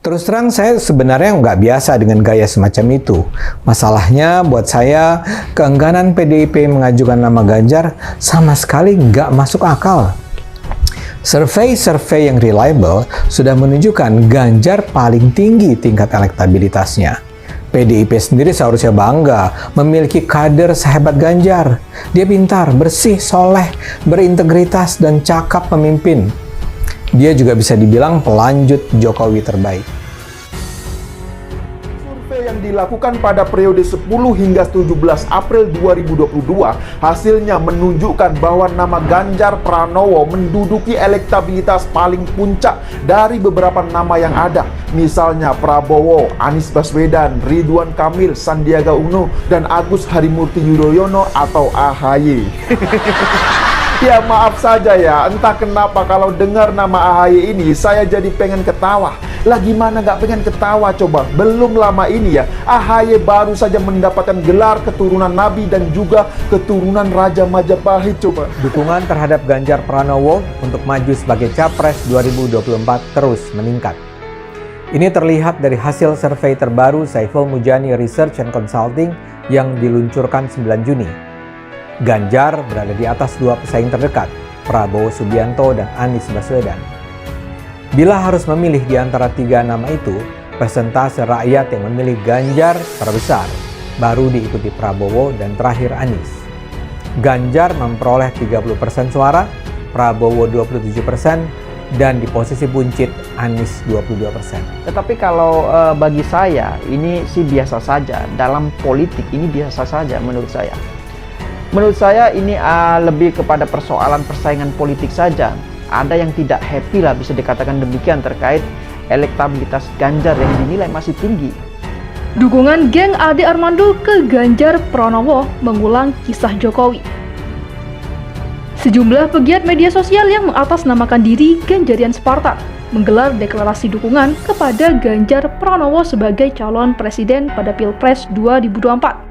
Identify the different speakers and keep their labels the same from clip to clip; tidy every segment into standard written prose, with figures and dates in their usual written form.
Speaker 1: Terus terang saya sebenarnya nggak biasa dengan gaya semacam itu. Masalahnya buat saya, keengganan PDIP mengajukan nama Ganjar sama sekali nggak masuk akal. Survei-survei yang reliable sudah menunjukkan Ganjar paling tinggi tingkat elektabilitasnya. PDIP sendiri seharusnya bangga memiliki kader sehebat Ganjar. Dia pintar, bersih, soleh, berintegritas, dan cakap memimpin. Dia juga bisa dibilang pelanjut Jokowi terbaik.
Speaker 2: Survei yang dilakukan pada periode 10 hingga 17 April 2022 hasilnya menunjukkan bahwa nama Ganjar Pranowo menduduki elektabilitas paling puncak dari beberapa nama yang ada. Misalnya Prabowo, Anies Baswedan, Ridwan Kamil, Sandiaga Uno, dan Agus Harimurti Yudhoyono atau AHY. Ya maaf saja ya, entah kenapa kalau dengar nama AHY ini saya jadi pengen ketawa. Lah gimana nggak pengen ketawa coba? Belum lama ini ya, AHY baru saja mendapatkan gelar keturunan Nabi dan juga keturunan Raja Majapahit coba.
Speaker 1: Dukungan terhadap Ganjar Pranowo untuk maju sebagai Capres 2024 terus meningkat. Ini terlihat dari hasil survei terbaru Saiful Mujani Research and Consulting yang diluncurkan 9 Juni. Ganjar berada di atas dua pesaing terdekat, Prabowo Subianto dan Anies Baswedan. Bila harus memilih di antara tiga nama itu, persentase rakyat yang memilih Ganjar terbesar, baru diikuti Prabowo dan terakhir Anies. Ganjar memperoleh 30% suara, Prabowo 27%, dan di posisi buncit Anies 22%.
Speaker 3: Tetapi kalau bagi saya ini sih biasa saja, dalam politik ini biasa saja menurut saya. Menurut saya ini lebih kepada persoalan persaingan politik saja. Ada yang tidak happy lah, bisa dikatakan demikian, terkait elektabilitas Ganjar yang dinilai masih tinggi.
Speaker 4: Dukungan geng Ade Armando ke Ganjar Pranowo mengulang kisah Jokowi. Sejumlah pegiat media sosial yang mengatasnamakan diri Ganjarian Spartan menggelar deklarasi dukungan kepada Ganjar Pranowo sebagai calon presiden pada Pilpres 2024.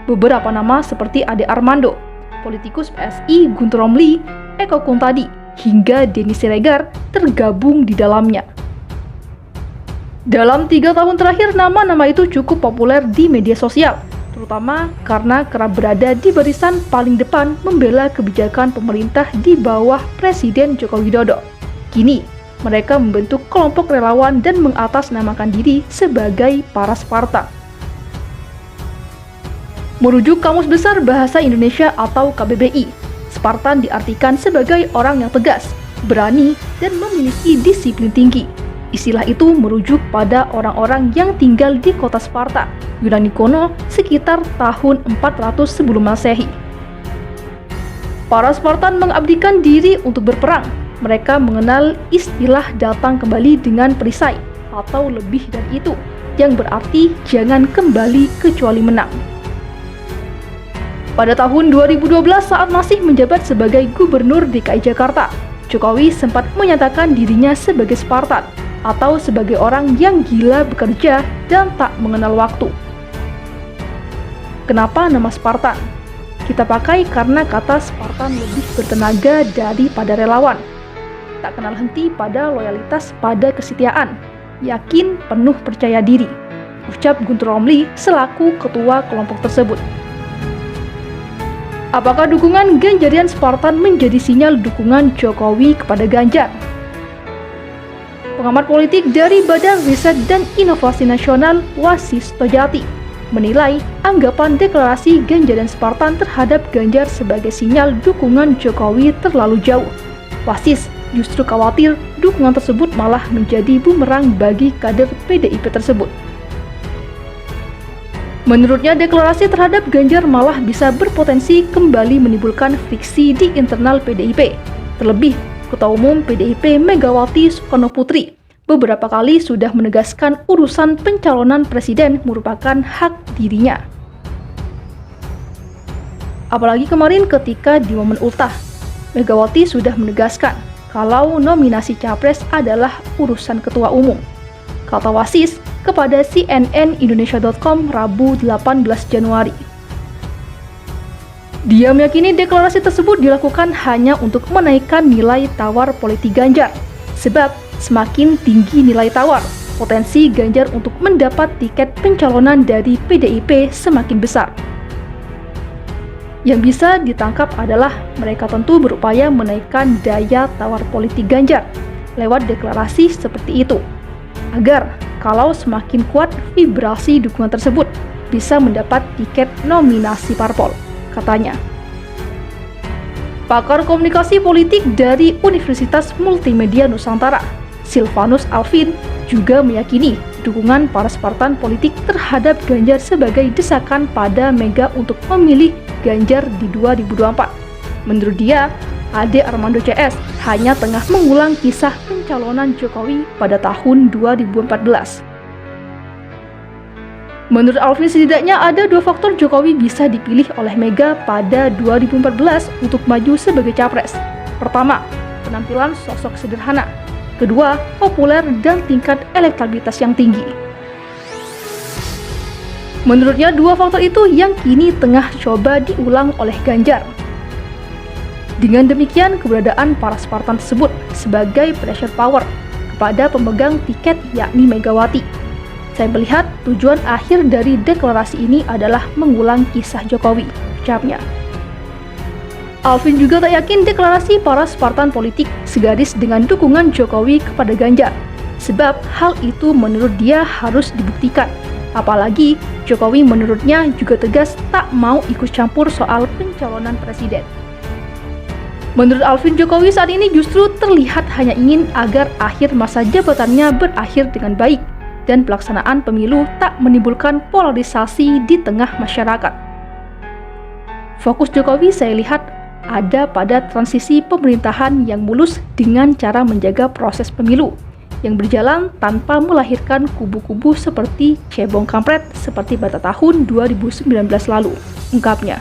Speaker 4: Beberapa nama seperti Ade Armando, politikus PSI Guntur Romli, Eko Kuntadi, hingga Denny Siregar tergabung di dalamnya. Dalam 3 tahun terakhir, nama-nama itu cukup populer di media sosial, terutama karena kerap berada di barisan paling depan membela kebijakan pemerintah di bawah Presiden Joko Widodo. Kini, mereka membentuk kelompok relawan dan mengatasnamakan diri sebagai para Spartan. Merujuk Kamus Besar Bahasa Indonesia atau KBBI, Spartan diartikan sebagai orang yang tegas, berani, dan memiliki disiplin tinggi. Istilah itu merujuk pada orang-orang yang tinggal di kota Sparta, Yunani kuno, sekitar tahun 400 sebelum Masehi. Para Spartan mengabdikan diri untuk berperang. Mereka mengenal istilah datang kembali dengan perisai, atau lebih dari itu, yang berarti jangan kembali kecuali menang. Pada tahun 2012 saat masih menjabat sebagai Gubernur DKI Jakarta, Jokowi sempat menyatakan dirinya sebagai Spartan atau sebagai orang yang gila bekerja dan tak mengenal waktu. Kenapa nama Spartan? Kita pakai karena kata Spartan lebih bertenaga daripada relawan. Tak kenal henti pada loyalitas pada kesetiaan, yakin penuh percaya diri, ucap Guntur Romli selaku ketua kelompok tersebut. Apakah dukungan Ganjarian Spartan menjadi sinyal dukungan Jokowi kepada Ganjar? Pengamat politik dari Badan Riset dan Inovasi Nasional Wasis Tojati menilai anggapan deklarasi Ganjarian Spartan terhadap Ganjar sebagai sinyal dukungan Jokowi terlalu jauh. Wasis justru khawatir dukungan tersebut malah menjadi bumerang bagi kader PDIP tersebut. Menurutnya, deklarasi terhadap Ganjar malah bisa berpotensi kembali menimbulkan friksi di internal PDIP. Terlebih, Ketua Umum PDIP Megawati Soekarnoputri beberapa kali sudah menegaskan urusan pencalonan presiden merupakan hak dirinya. Apalagi kemarin ketika di momen ultah, Megawati sudah menegaskan kalau nominasi capres adalah urusan Ketua Umum. Kata Wasis kepada cnnindonesia.com Rabu 18 Januari. Dia meyakini deklarasi tersebut dilakukan hanya untuk menaikkan nilai tawar politik Ganjar. Sebab semakin tinggi nilai tawar, potensi Ganjar untuk mendapat tiket pencalonan dari PDIP semakin besar. Yang bisa ditangkap adalah mereka tentu berupaya menaikkan daya tawar politik Ganjar lewat deklarasi seperti itu, agar kalau semakin kuat vibrasi dukungan tersebut bisa mendapat tiket nominasi parpol, katanya. Pakar komunikasi politik dari Universitas Multimedia Nusantara, Silvanus Alvin, juga meyakini dukungan para Spartan politik terhadap Ganjar sebagai desakan pada Mega untuk memilih Ganjar di 2024. Menurut dia, Ade Armando CS hanya tengah mengulang kisah pencalonan Jokowi pada tahun 2014. Menurut Alvin, setidaknya ada 2 faktor Jokowi bisa dipilih oleh Mega pada 2014 untuk maju sebagai capres. Pertama, penampilan sosok sederhana. Kedua, populer dan tingkat elektabilitas yang tinggi. Menurutnya, 2 faktor itu yang kini tengah coba diulang oleh Ganjar. Dengan demikian, keberadaan para Spartan tersebut sebagai pressure power kepada pemegang tiket yakni Megawati. Saya melihat tujuan akhir dari deklarasi ini adalah mengulang kisah Jokowi, ucapnya. Alvin juga tak yakin deklarasi para Spartan politik segaris dengan dukungan Jokowi kepada Ganjar, sebab hal itu menurut dia harus dibuktikan. Apalagi Jokowi menurutnya juga tegas tak mau ikut campur soal pencalonan presiden. Menurut Alvin, Jokowi saat ini justru terlihat hanya ingin agar akhir masa jabatannya berakhir dengan baik dan pelaksanaan pemilu tak menimbulkan polarisasi di tengah masyarakat. Fokus Jokowi saya lihat ada pada transisi pemerintahan yang mulus dengan cara menjaga proses pemilu yang berjalan tanpa melahirkan kubu-kubu seperti cebong kampret seperti pada tahun 2019 lalu, ungkapnya.